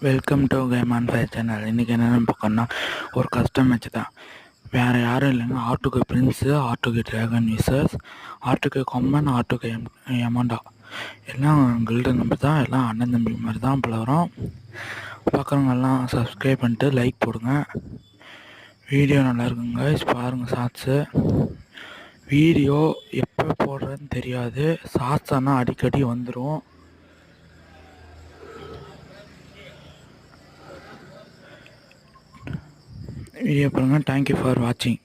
Welcome to game on fire channel. இன்றைக்கி என்னென்னு பார்க்கணுன்னா ஒரு கஸ்டம் மேட்ச் தான். வேறு யாரும் இல்லைங்க, ஆர்டுகே பிரின்ஸு, ஆர்டுகே ட்ராகன் விசஸ் ஆர்டுகே கொம்மன், ஆர்டுகே யமாண்டா. எல்லாம் கில்டு நம்பர் தான், எல்லாம் அண்ணன் தம்பி மாதிரி தான் பழகிறோம். பார்க்குறவங்க எல்லாம் சப்ஸ்கிரைப் பண்ணிட்டு லைக் போடுங்க. வீடியோ நல்லா இருக்குங்க, பாருங்கள் ஷார்ட்ஸு. வீடியோ எப்போ போடுறதுன்னு தெரியாது, ஷார்ட்ஸ் ஆனால் அடிக்கடி வந்துடும். வீடியோ பாருங்கள். தேங்க்யூ ஃபார் வாட்சிங்.